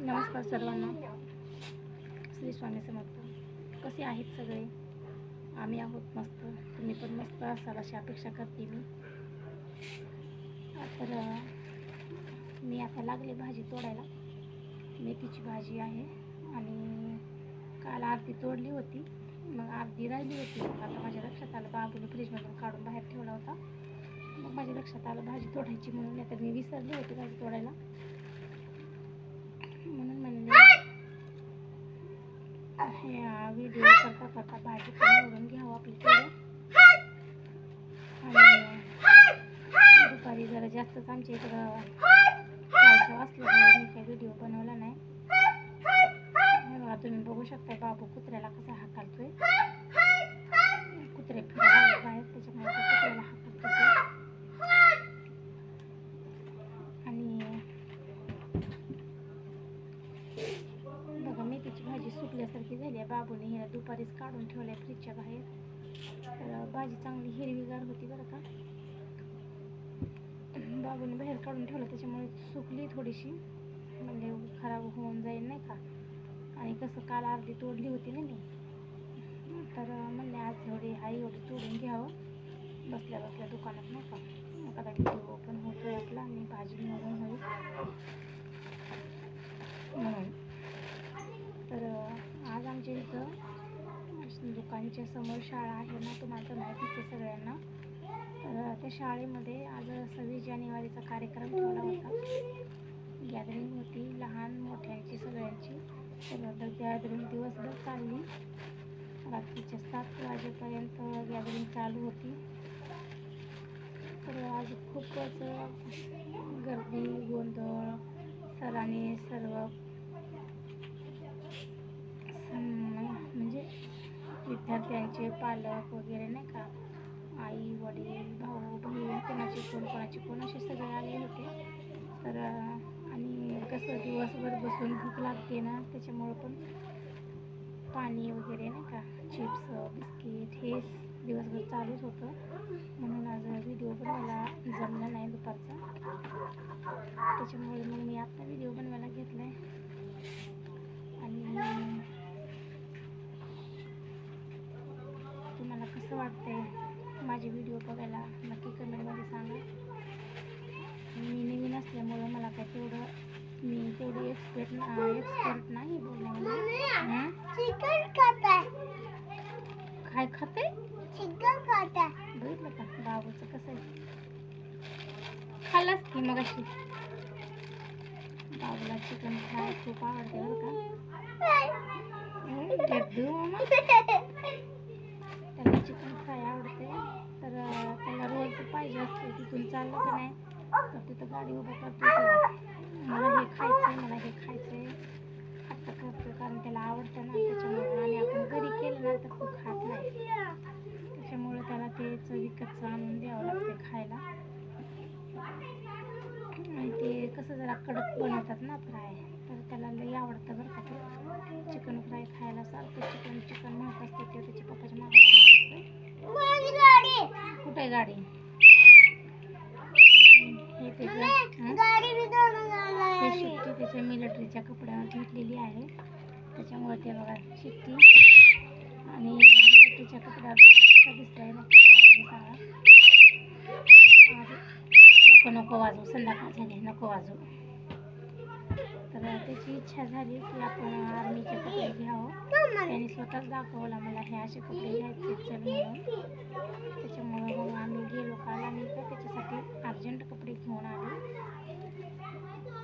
नमस्कार सर्वांना. श्री स्वामी समर्थ. कसे आहेत सगळे? आम्ही आहोत मस्त. तुम्ही पण मस्त असाल अशी अपेक्षा करते मी. तर मी आता लागले भाजी तोडायला. मेथीची भाजी आहे आणि काल अर्धी तोडली होती, मग अर्धी राहिली होती. आता माझ्या लक्षात आलं, बाबूने फ्रीजमधून काढून बाहेर ठेवला होता. मग माझ्या लक्षात आलं भाजी तोडायची म्हणून. नाही तर मी विसरली होती भाजी तोडायला. म्हणून म्हणले व्हिडिओ करता करता भाजी पण निवडून घ्यावं आपली थोडं. आणि दुपारी जरा जास्तच आमच्या इकडं चालतो असल्यामुळे मी काही व्हिडिओ बनवला नाही. हे बघा, तुम्ही बघू शकता बाबू कुत्र्याला कसा हाकालतोय. कुत्रे फिरायला बाहेर, त्याच्यामुळे कुत्र्याला हाकालतोय. आणि बघा, मेथीची भाजी सुकल्यासारखी झाली आहे. बाबूने हिला दुपारीच काढून ठेवलंय फ्रीजच्या बाहेर. तर भाजी चांगली हिरवीगार होती बरं का. बाबूने बाहेर काढून ठेवलं त्याच्यामुळे सुकली थोडीशी, म्हणजे खराब होऊन जाईल नाही का. आणि कसं काल अर्धी तोडली होती ना मी, तर म्हणले आज एवढी तोडून घ्यावं बसल्या बसल्या दुकानात नाही का. एखादा व्हिडिओ पण होतोय आपला आणि भाजी निवडून होईल म्हणून. तर आज आमच्या इथं दुकानच्या समोर शाळा आहे ना, तुम्हाला तर माहितीच आहे सगळ्यांना. तर त्या शाळेमध्ये आज 26 जानेवारीचा कार्यक्रम ठेवला होता. गॅदरिंग होती लहान मोठ्यांची सगळ्यांची. तर गॅदरिंग दिवसभर चालली. रात्रीच्या 7 वाजेपर्यंत गॅदरिंग चालू होती. तर आज खूपच गर्दी, गोंधळ. सरांनी सर्व म्हणजे विद्यार्थ्यांचे पालक वगैरे नाही का, आई वडील भाऊ बहीण कोणाचे कोण असे सगळे आले होते. तर आणि कसं दिवसभर बसून भूक लागते ना, त्याच्यामुळं पण पाणी वगैरे नाही का, चिप्स बिस्किट हे दिवसभर चालूच होतं. म्हणून आज व्हिडिओ बनवायला जमला नाही दुपारचा. त्याच्यामुळे मग मी आता व्हिडिओ बनवायला घेतला आहे. आणि तुम्हाला कसं वाटतंय माझे व्हिडिओ बघायला नक्की कमेंटमध्ये सांगा. मी नवीन असल्यामुळं मला काय तेवढं एक्सपर्ट नाही बोलण्यामध्ये. काय खाते? बघितलं का बाबूचं कसं आहे. खाल्लंच की मग अशी. बाबूला चिकन फ्राय खूप आवडते बरं का. त्याला चिकन फ्राय आवडते. तर त्याला रोज पाहिजे असते. तिथून चाललं की नाही तर तिथं गाडी उभं करतो, मला हे खायचंय हट्ट करतो. कारण त्याला आवडतं ना, त्याच्यामुळे. आणि आपण घरी केलं ना तर तो खात नाही, त्याच्यामुळे त्याला तेच विकतचं आणून द्यावं लागते खायला. आणि ते कसं जरा कडक बनवतात ना फ्राय, तर त्याला लई आवडतं बरं का ते चिकन फ्राय खायला. सारखं चिकन म्हणत असते ते. त्याच्या पप्पाच्या मागे कुठे आहे गाडी? हे शिट्टी त्याच्या मिलिटरीच्या कपड्यावर घेतलेली आहे, त्याच्यामुळे ते बघा शिट्टी. आणि मिलिटरीच्या कपड्यावर कसा दिसतंय ना सांगा. नको वाजवू, संध्याकाळ झाली, नको वाजवू. तर त्याची इच्छा झाली की आपण आर्मीचे कपडे घ्यावं. त्याने स्वतःच दाखवला मला हे असे कपडे घ्यायचे चल म्हणून. त्याच्यामुळं मग आम्ही गेलो काल आणि त्याच्यासाठी अर्जंट कपडे घेऊन आले.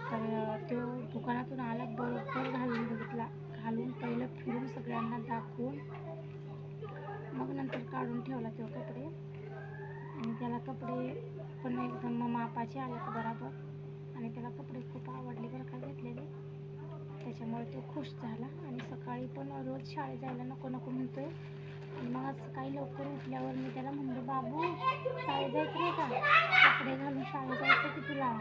तर तो दुकानातून आला, बरोबर घालून बघितला. घालून पहिलं फिरून सगळ्यांना दाखवून मग नंतर काढून ठेवला तो कपडे. आणि त्याला कपडे पण एकदम मापाचे आले बरोबर. आणि त्याला कपडे खूप आवडले बरं का घेतलेले, त्याच्यामुळे तो खुश झाला. आणि सकाळी पण रोज शाळेत जायला नको म्हणतोय. आणि मग आज सकाळी लवकर उठल्यावर मी त्याला म्हणलं, बाबू शाळेत जायचं नाही का, कपडे घालून शाळेत जायचं की तुला,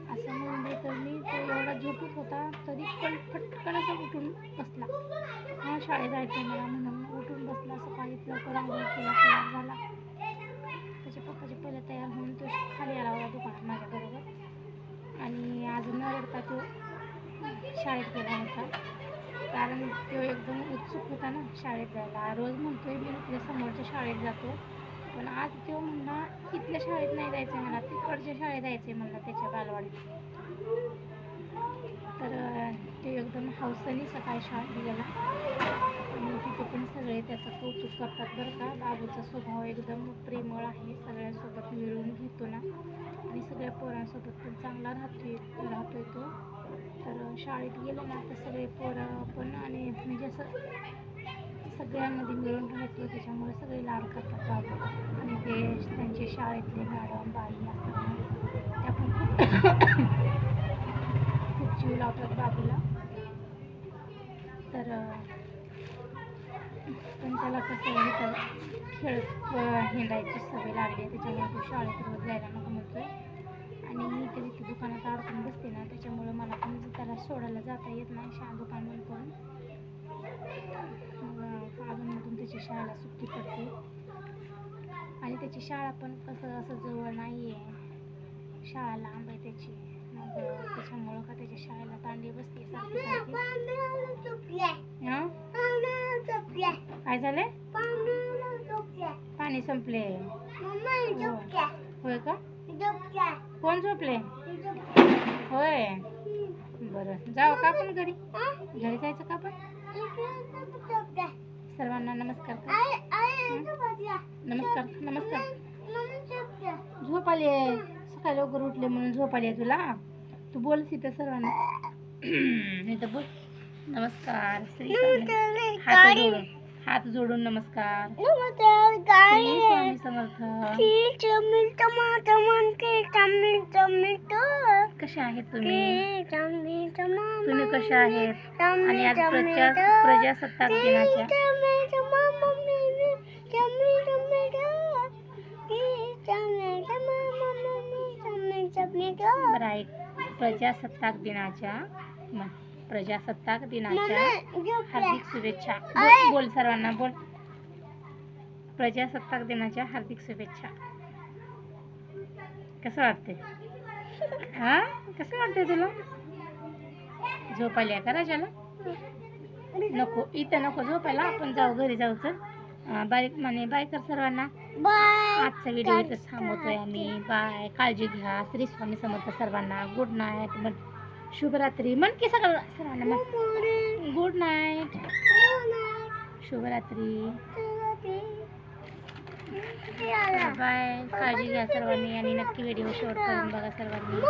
असं म्हणले. तर मी तो एवढा झोपत होता तरी पण फटकन असं उठून बसला. हां शाळेत जायचं मला म्हणून उठून बसला. सकाळी लवकर आंघोळ केला, तयार झाला. त्याच्या पप्पाचे पहिले तयार होऊन तो खाली आला होता दुकानात माझ्याबरोबर. आणि आज न रडता तो शाळेत गेला होता, कारण तो एकदम उत्सुक होता ना शाळेत जायला. रोज म्हणतोय मी इथल्या समोरच्या शाळेत जातो, पण आज तो म्हणला इथल्या शाळेत नाही जायचं आहे मला, तिकडच्या शाळेत जायचं आहे म्हणला त्याच्या बालवाडीत. तर ते एकदम हौसेने सकाळी शाळेत गेला आणि तिथे पण सगळे त्याचं कौतुक करतात बरं का. बाबूचा स्वभाव एकदम प्रेमळ आहे, सगळ्यांसोबत मिळून घेतो ना आणि सगळ्या पोरांसोबत पण चांगला राहतोय तो. तर शाळेत गेलं ना तर सगळे पोरं पण आणि म्हणजे असं सगळ्यांमध्ये मिळून राहतो, त्याच्यामुळे सगळे लाड करतात बाबूला. आणि ते त्यांचे शाळेतले मॅडम बाई असतात ना, त्या पण खूप जीव लावतात बाबूला. तर पण त्याला कसं इथं खेळत हिंडायची सवय लागली आहे, त्याच्यामुळे तो शाळेत रोज जायला नको म्हणतोय. आणि मी तर इथे दुकानात अडकून बसते ना, त्याच्यामुळं मला पण त्याला सोडायला जाता येत नाही दुकान बंद करून. मग अजूनमधून त्याची शाळेला सुट्टी पडते आणि त्याची शाळा पण कसं असं जवळ नाही आहे, शाळा लांब आहे त्याची. मग त्याच्यामुळं का त्याच्या शाळेला दांडी बसते सारखी सारखी. हां काय झाले? पाणी संपले. होय का? कोण झोपले? होय, बरं जाऊ का आपण घरी? घरी जायचं का आपण? सर्वांना नमस्कार नमस्कार नमस्कार. झोप आली आहे, सकाळी लवकर उठले म्हणून झोप आली आहे तुला. तू बोल तिथं सर्वांना. इथं बोल नमस्कार. श्री स्वामी हात जोडून नमस्कार. श्री स्वामी समर्थ. कशा आहेत तुम्ही? तुम्ही कशा आहेत? आणि आज प्रजासत्ताक दिनाच्या प्रजासत्ताक दिनाच्या हार्दिक शुभेच्छा. बोल सर्वांना बोल. प्रजासत्ताक दिनाच्या हार्दिक शुभेच्छा. कसं वाटते? हा कसं वाटते तुला? झोप आली आहे का राजाला? नको इथं नको झोपायला, आपण जाऊ घरी जाऊ. चल बाय कर सर्वांना. आजचा व्हिडिओ इथं थांबवतोय आम्ही. बाय, काळजी घ्या. श्री स्वामी समर्थ सर्वांना. Good night. म्हण शुभरात्री म्हण की सर्वांना म्हण. गुड नाईट, शुभरात्री, बाय. काळजी घ्या सर्वांनी आणि नक्की व्हिडिओ शेवटपर्यंत बघा सर्वांनी.